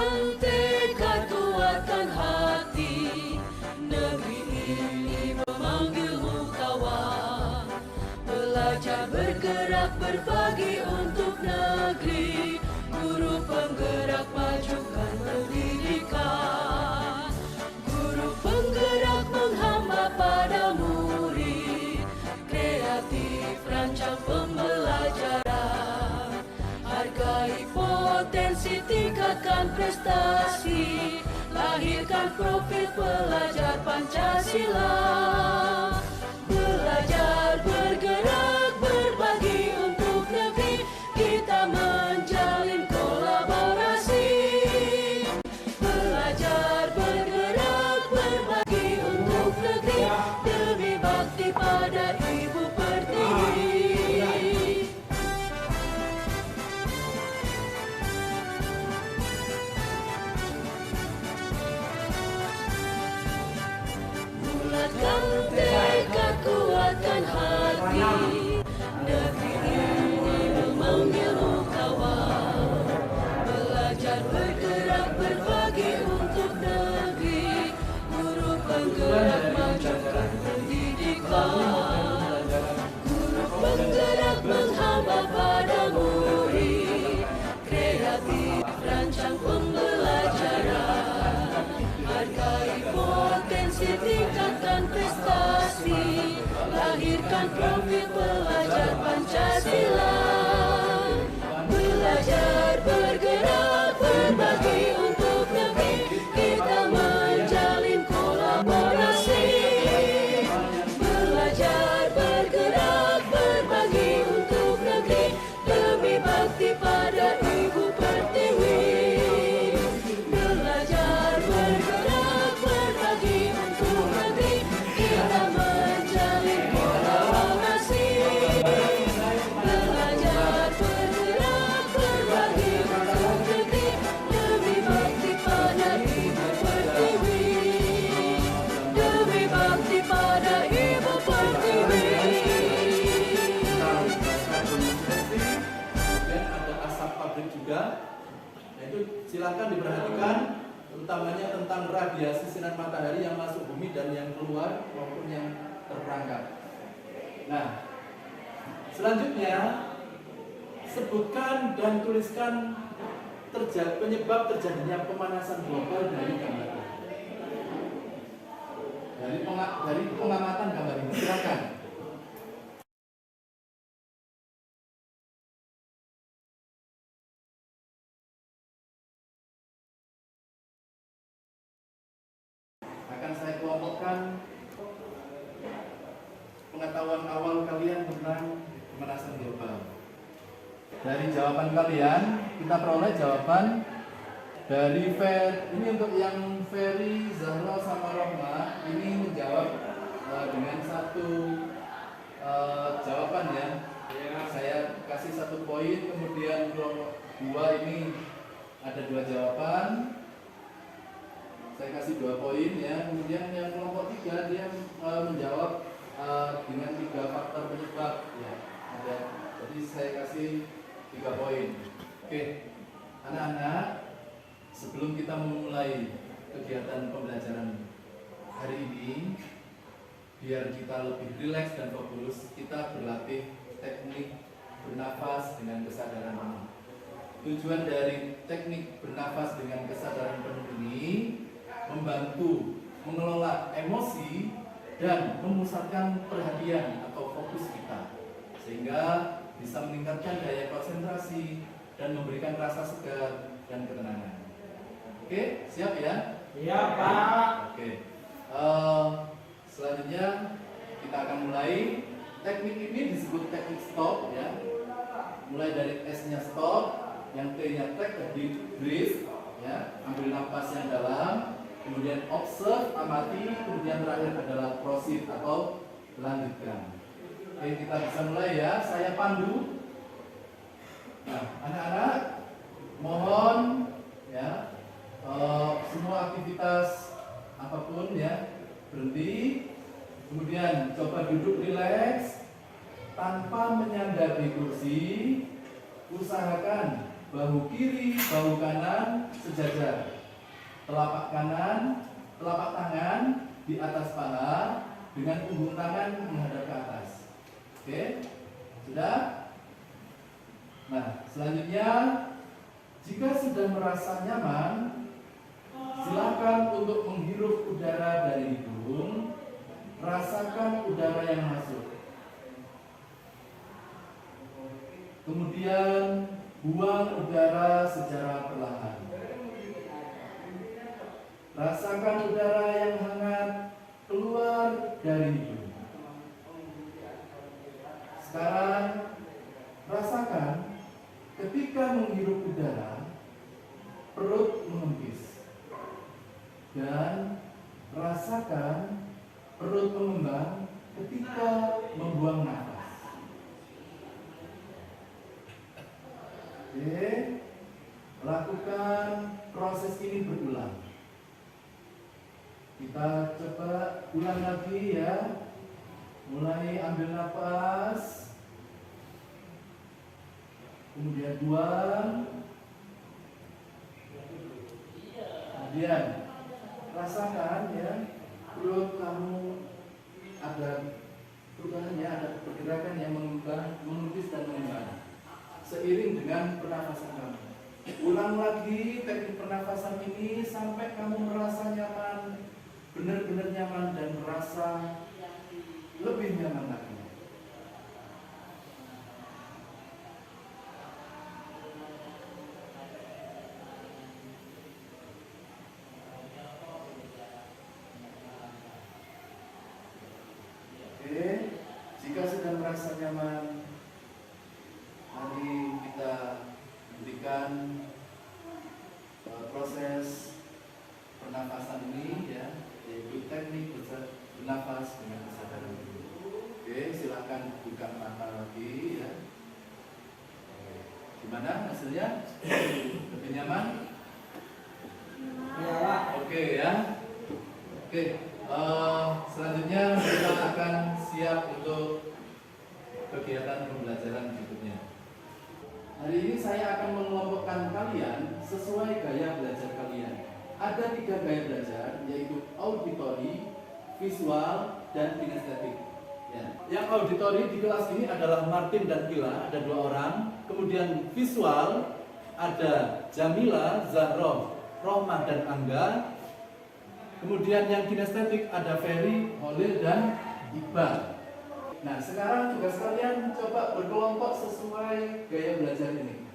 Kuatkan tekad, kuatkan hati. Negeri ini memanggilmu kawan. Belajar, bergerak, berbagi untuk negeri. Guru penggerak, majukan pendidikan. Guru penggerak menghamba pada murid. Kreatif, rancang pembelajaran. Hargai potensi, tingkatkan prestasi. Lahirkan profil pelajar Pancasila. Belajar, bergerak, berbagi untuk negeri. Kita menjalin kolaborasi. Belajar, bergerak, berbagi untuk negeri. Demi bakti pada Ibu Pertiwi. Bulatkan tekad, kuatkan hati. Negeri ini memanggilmu kawan. Belajar, bergerak, berbagi untuk negeri. Guru penggerak, majukan pendidikan. Guru penggerak menghamba pada murid. Kreatif, rancang pembelajaran. Hargai potensi, tingkatkan prestasi. Lahirkan profil pelajar Pancasila. Belajar, bergerak, berbagi untuk negeri. Kita menjalin kolaborasi. Belajar, bergerak, berbagi untuk negeri. Demi bakti pada Ibu Pertiwi. Belajar, bergerak, berbagi untuk negeri. Kita menjalin kolaborasi. Belajar, bergerak, berbagi untuk negeri. Demi bakti pada Ibu Pertiwi. Demi bakti pada Ibu Pertiwi. Dan ada asap pabrik juga. Nah, itu silakan diperhatikan, utamanya tentang radiasi sinar matahari yang masuk bumi dan yang keluar maupun yang terperangkap. Nah, selanjutnya sebutkan dan tuliskan penyebab terjadinya pemanasan global dari gambar. Dari pengamatan gambar ini, silakan. Akan saya kelompokkan pengetahuan awal kalian tentang pemanasan global. Dari jawaban kalian, kita peroleh jawaban dari ini untuk yang Ferry, Zahra, sama Rohma. Ini menjawab dengan satu jawaban ya. Saya kasih 1 poin, kemudian kelompok 2 ini ada 2 jawaban. Saya kasih 2 poin ya. Kemudian yang kelompok 3 dia menjawab dengan 3 faktor penyebab ya. Ada. Jadi saya kasih 3 poin. Oke, anak-anak, sebelum kita memulai kegiatan pembelajaran hari ini, biar kita lebih rileks dan fokus, kita berlatih teknik bernafas dengan kesadaran penuh. Tujuan dari teknik bernafas dengan kesadaran penuh ini membantu mengelola emosi dan memusatkan perhatian atau fokus kita, sehingga bisa meningkatkan daya konsentrasi dan memberikan rasa segar dan ketenangan. Oke, siap ya? Iya, Pak. Oke. Selanjutnya kita akan mulai. Teknik ini disebut teknik stop ya. Mulai dari S-nya stop, yang T-nya take, breathe ya, ambil nafas yang dalam, kemudian observe, amati, kemudian terakhir adalah proceed atau lanjutkan. Oke, kita bisa mulai ya. Saya pandu. Nah, anak-anak, mohon ya, semua aktivitas apapun ya berhenti, kemudian coba duduk rileks tanpa menyandar di kursi. Usahakan bahu kiri, bahu kanan sejajar. Telapak kanan, telapak tangan di atas paha dengan punggung tangan menghadap ke atas. Oke, sudah? Nah, selanjutnya jika sudah merasa nyaman, silakan untuk menghirup udara dari hidung. Rasakan udara yang masuk. Kemudian buang udara secara perlahan. Rasakan udara yang hangat keluar dari hidung. Sekarang rasakan ketika menghirup udara, perut mengempis. Dan rasakan perut mengembang ketika membuang nafas. Oke, lakukan proses ini berulang. Kita coba ulang lagi ya. Mulai ambil nafas, kemudian buang, kemudian rasakan ya, perut kamu ada perubahan ya, ada pergerakan yang mengembang, mengempis dan mengembang seiring dengan pernafasan kamu. Ulang lagi teknik pernafasan ini sampai kamu merasa nyaman, benar-benar nyaman dan merasa lebih nyaman lagi. Oke, jika sudah merasa nyaman, mari kita berikan proses pernafasan ini ya, yaitu teknik bernafas dengan kesadaran diri. Oke, silakan buka mata lagi ya. Gimana hasilnya? Lebih nyaman? Ya, Pak. Oke ya. Oke, selanjutnya kita akan siap untuk kegiatan pembelajaran berikutnya. Hari ini saya akan mengelompokkan kalian sesuai gaya belajar kalian. Ada 3 gaya belajar, yaitu auditori, visual, dan kinestetik. Ya. Yang auditori di kelas ini adalah Martin dan Ila, ada 2 orang. Kemudian visual ada Jamila, Zahroh, Rohmah, dan Angga. Kemudian yang kinestetik ada Ferry, Holil, dan Iqbal. Nah, sekarang tugas kalian coba berkelompok sesuai gaya belajar ini.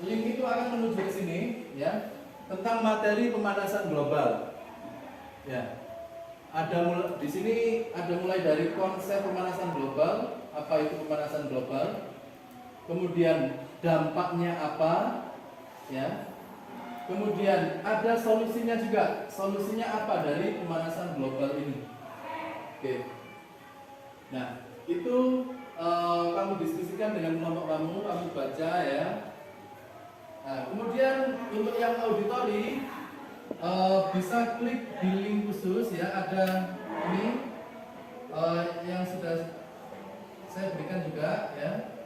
Link itu akan menuju ke sini, ya, tentang materi pemanasan global. Ya, di sini ada mulai dari konsep pemanasan global, apa itu pemanasan global, kemudian dampaknya apa, ya. Kemudian ada solusinya juga. Solusinya apa dari pemanasan global ini? Oke. Nah, itu kamu diskusikan dengan kelompok kamu baca ya. Nah, kemudian untuk yang auditori bisa klik di link khusus ya. Ada ini yang sudah saya berikan juga ya.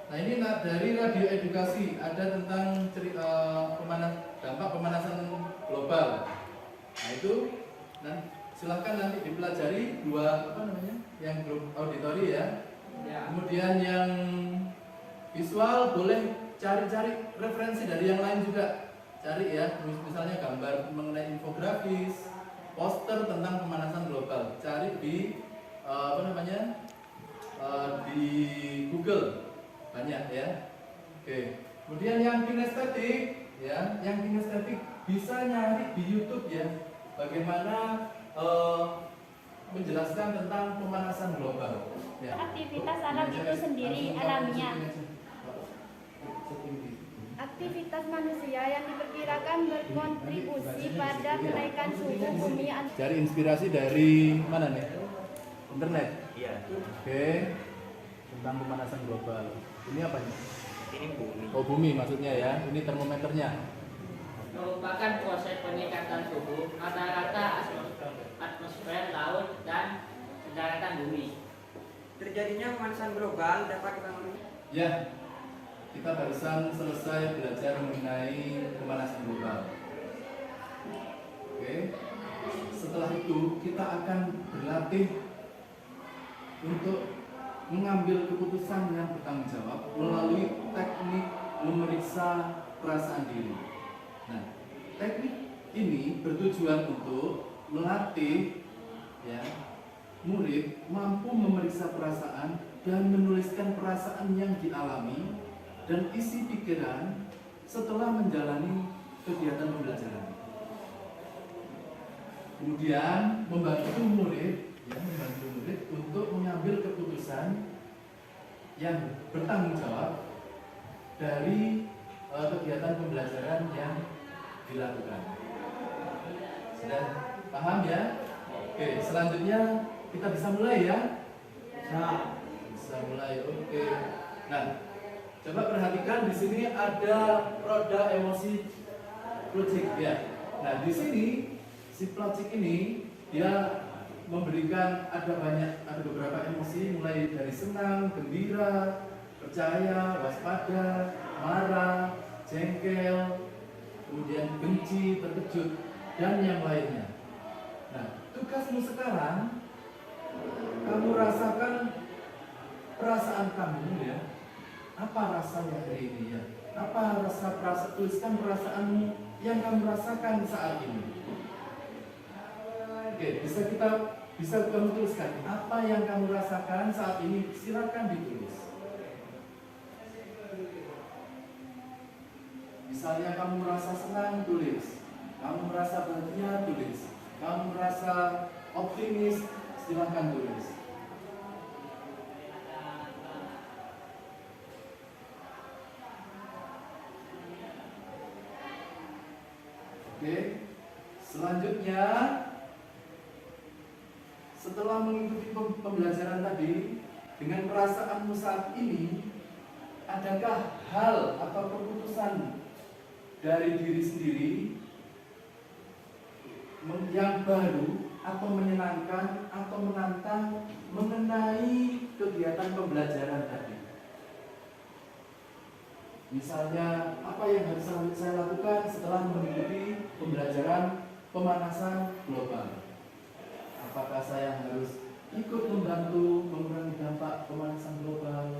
Nah, ini dari radio edukasi ada tentang dampak pemanasan global. Nah, itu silahkan nanti dipelajari 2 yang grup auditori ya. Kemudian yang visual boleh cari-cari referensi dari yang lain juga. Cari ya, misalnya gambar mengenai infografis, poster tentang pemanasan global. Cari di di Google. Banyak ya. Oke. Kemudian yang kinestetik ya, yang kinestetik bisa nyari di YouTube ya. Bagaimana menjelaskan tentang pemanasan global. Ya. Aktivitas alam itu sendiri alamiah. Aktivitas manusia yang diperkirakan berkontribusi pada kenaikan suhu bumi. Cari inspirasi dari mana nih? Internet. Iya. Oke. Tentang pemanasan global. Ini apa nih? Ini bumi. Oh, bumi maksudnya ya. Ini termometernya. Merupakan proses peningkatan suhu rata-rata atmosfer laut dan daratan bumi. terjadinya pemanasan global dapat kita Ya, kita barusan selesai belajar mengenai pemanasan global. Oke, setelah itu kita akan berlatih untuk mengambil keputusan yang bertanggung jawab melalui teknik memeriksa perasaan diri. Nah, teknik ini bertujuan untuk melatih ya murid mampu memeriksa perasaan dan menuliskan perasaan yang dialami dan isi pikiran setelah menjalani kegiatan pembelajaran. Kemudian membantu murid untuk mengambil keputusan yang bertanggung jawab dari kegiatan pembelajaran yang dilakukan. Sudah paham ya? Oke, selanjutnya kita bisa mulai ya? Bisa mulai. Oke. Nah, coba perhatikan di sini ada roda emosi Plutchik ya. Nah, di sini si Plutchik ini dia memberikan ada beberapa emosi mulai dari senang, gembira, percaya, waspada, marah, jengkel, kemudian benci, terkejut, dan yang lainnya. Nah, tugasmu sekarang kamu rasakan perasaan kamu ya. Apa rasanya hari ini ya? Apa tuliskan perasaanmu yang kamu rasakan saat ini. Oke, bisa kamu tuliskan apa yang kamu rasakan saat ini, silakan ditulis. Misalnya kamu merasa senang, tulis. Kamu merasa bahagia, tulis. Kamu merasa optimis, silakan tulis. Oke, selanjutnya setelah mengikuti pembelajaran tadi dengan perasaanmu saat ini, adakah hal atau keputusan dari diri sendiri yang baru atau menyenangkan atau menantang mengenai kegiatan pembelajaran tadi? Misalnya, apa yang harus saya lakukan setelah mengikuti pembelajaran pemanasan global? Apakah saya harus ikut membantu mengurangi dampak pemanasan global,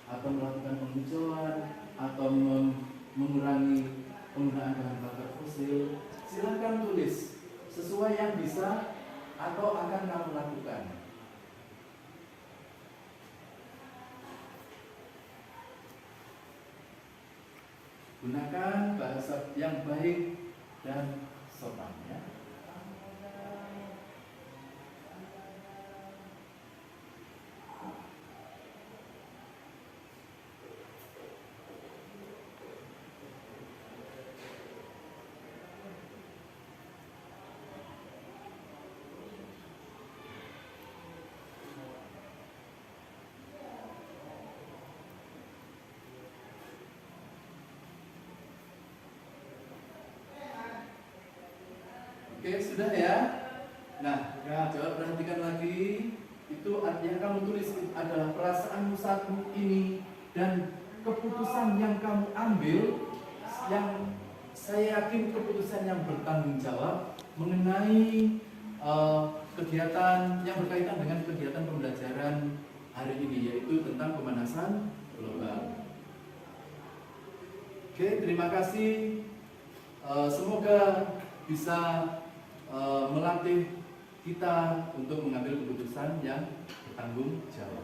atau melakukan penghijauan, atau mengurangi penggunaan bahan bakar fosil? Silakan tulis sesuai yang bisa atau akan kamu lakukan. Gunakan bahasa yang baik dan sopan ya. Oke, sudah ya. Nah, coba perhatikan lagi. Itu yang kamu tulis adalah perasaanmu saat ini dan keputusan yang kamu ambil, yang saya yakin keputusan yang bertanggung jawab mengenai kegiatan yang berkaitan dengan kegiatan pembelajaran hari ini, yaitu tentang pemanasan global. Oke, terima kasih. Semoga bisa melatih kita untuk mengambil keputusan yang bertanggung jawab.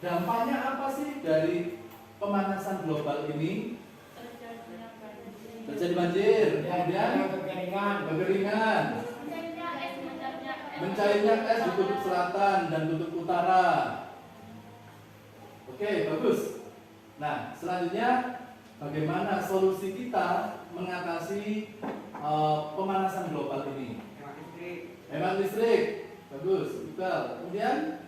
Dampaknya apa sih dari pemanasan global ini? Terjadi banjir, kemudian kekeringan, mencairnya es di kutub selatan dan kutub utara. Oke, bagus. Nah, selanjutnya bagaimana solusi kita mengatasi pemanasan global ini? Hemat listrik. Bagus, betul. Kemudian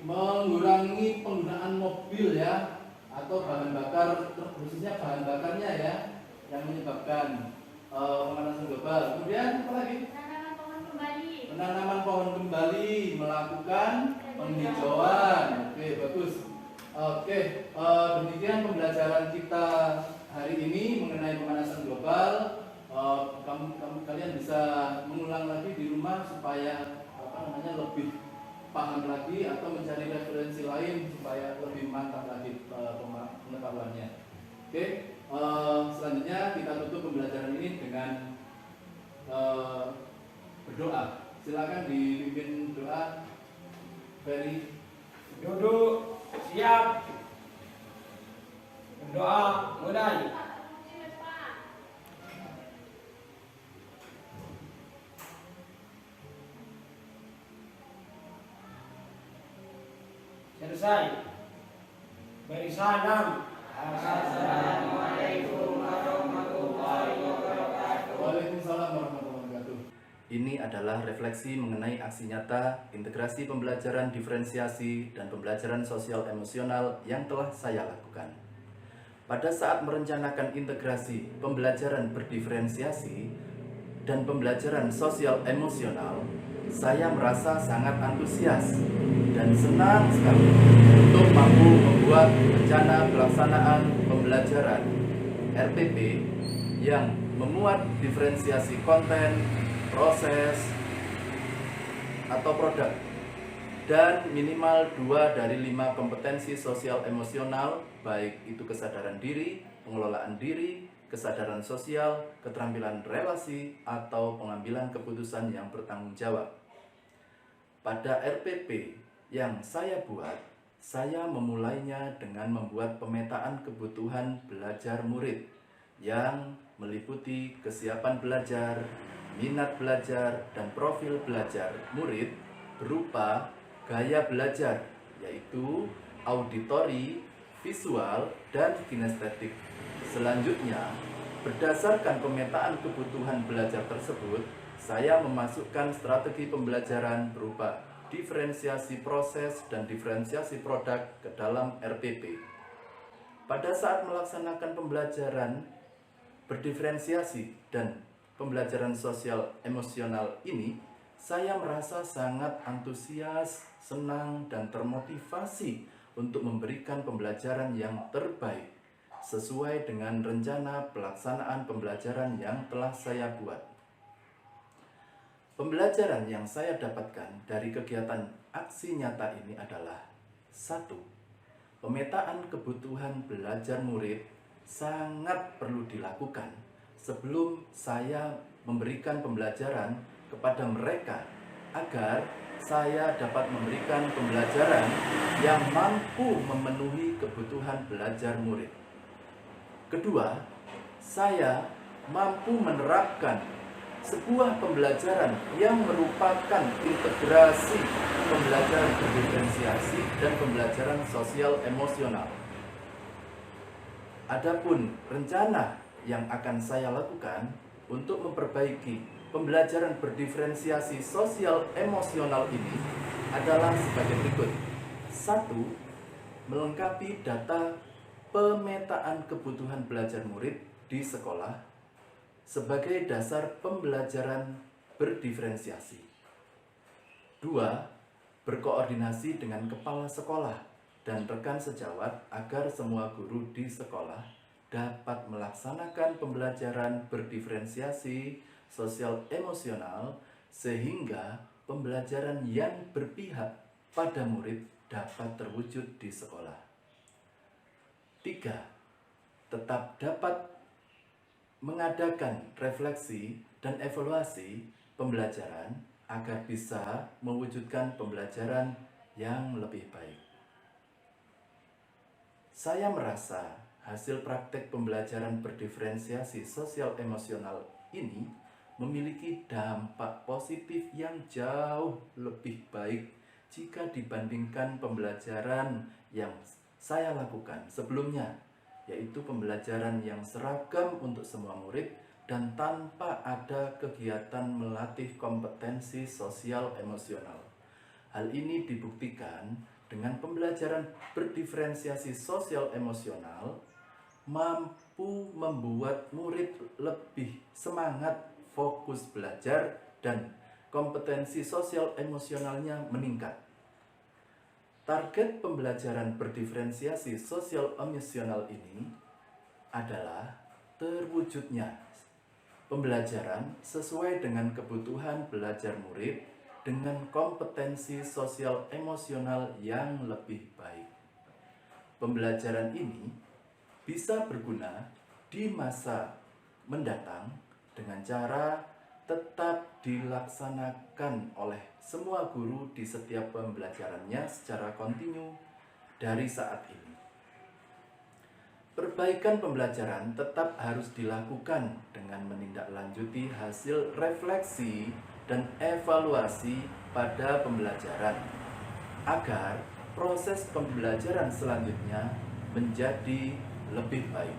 mengurangi penggunaan mobil ya, atau bahan bakar, khususnya bahan bakarnya ya, yang menyebabkan pemanasan global. Kemudian apa lagi? Tanaman pohon kembali. Penanaman pohon kembali, melakukan penghijauan. Oke, bagus. Oke, demikian pembelajaran kita hari ini mengenai pemanasan global. Kalian bisa mengulang lagi di rumah supaya lebih paham lagi atau mencari referensi lain supaya lebih mantap lagi pengetahuannya. Oke, selanjutnya kita tutup pembelajaran ini dengan berdoa. Silakan dipimpin doa. Ferry. Duduk, siap. Berdoa, mulai. Selesai. Beri salam. Assalamualaikum warahmatullahi wabarakatuh. Waalaikumsalam warahmatullahi wabarakatuh. Ini adalah refleksi mengenai aksi nyata, integrasi pembelajaran diferensiasi, dan pembelajaran sosial emosional yang telah saya lakukan. Pada saat merencanakan integrasi pembelajaran berdiferensiasi dan pembelajaran sosial emosional, saya merasa sangat antusias dan senang sekali untuk mampu membuat rencana pelaksanaan pembelajaran RPP yang memuat diferensiasi konten, proses, atau produk, dan minimal 2 dari 5 kompetensi sosial emosional, baik itu kesadaran diri, pengelolaan diri, kesadaran sosial, keterampilan relasi, atau pengambilan keputusan yang bertanggung jawab. Pada RPP yang saya buat, saya memulainya dengan membuat pemetaan kebutuhan belajar murid yang meliputi kesiapan belajar, minat belajar, dan profil belajar murid berupa gaya belajar, yaitu auditori, visual, dan kinestetik. Selanjutnya, berdasarkan pemetaan kebutuhan belajar tersebut, saya memasukkan strategi pembelajaran berupa diferensiasi proses dan diferensiasi produk ke dalam RPP. Pada saat melaksanakan pembelajaran berdiferensiasi dan pembelajaran sosial emosional ini, saya merasa sangat antusias, senang, dan termotivasi untuk memberikan pembelajaran yang terbaik sesuai dengan rencana pelaksanaan pembelajaran yang telah saya buat. Pembelajaran yang saya dapatkan dari kegiatan aksi nyata ini adalah 1. Pemetaan kebutuhan belajar murid sangat perlu dilakukan sebelum saya memberikan pembelajaran kepada mereka agar saya dapat memberikan pembelajaran yang mampu memenuhi kebutuhan belajar murid. Kedua, saya mampu menerapkan sebuah pembelajaran yang merupakan integrasi pembelajaran berdiferensiasi dan pembelajaran sosial emosional. Adapun rencana yang akan saya lakukan untuk memperbaiki pembelajaran berdiferensiasi sosial emosional ini adalah sebagai berikut. 1. Melengkapi data pemetaan kebutuhan belajar murid di sekolah sebagai dasar pembelajaran berdiferensiasi. 2. Berkoordinasi dengan kepala sekolah dan rekan sejawat agar semua guru di sekolah dapat melaksanakan pembelajaran berdiferensiasi sosial emosional sehingga pembelajaran yang berpihak pada murid dapat terwujud di sekolah. 3. Tetap dapat mengadakan refleksi dan evaluasi pembelajaran agar bisa mewujudkan pembelajaran yang lebih baik. Saya merasa hasil praktek pembelajaran berdiferensiasi sosial emosional ini memiliki dampak positif yang jauh lebih baik jika dibandingkan pembelajaran yang saya lakukan sebelumnya, yaitu pembelajaran yang seragam untuk semua murid dan tanpa ada kegiatan melatih kompetensi sosial emosional. Hal ini dibuktikan dengan pembelajaran berdiferensiasi sosial emosional mampu membuat murid lebih semangat, fokus belajar, dan kompetensi sosial emosionalnya meningkat. Target pembelajaran berdiferensiasi sosial emosional ini adalah terwujudnya pembelajaran sesuai dengan kebutuhan belajar murid dengan kompetensi sosial emosional yang lebih baik. Pembelajaran ini bisa berguna di masa mendatang dengan cara tetap dilaksanakan oleh semua guru di setiap pembelajarannya secara kontinu dari saat ini. Perbaikan pembelajaran tetap harus dilakukan dengan menindaklanjuti hasil refleksi dan evaluasi pada pembelajaran agar proses pembelajaran selanjutnya menjadi lebih baik.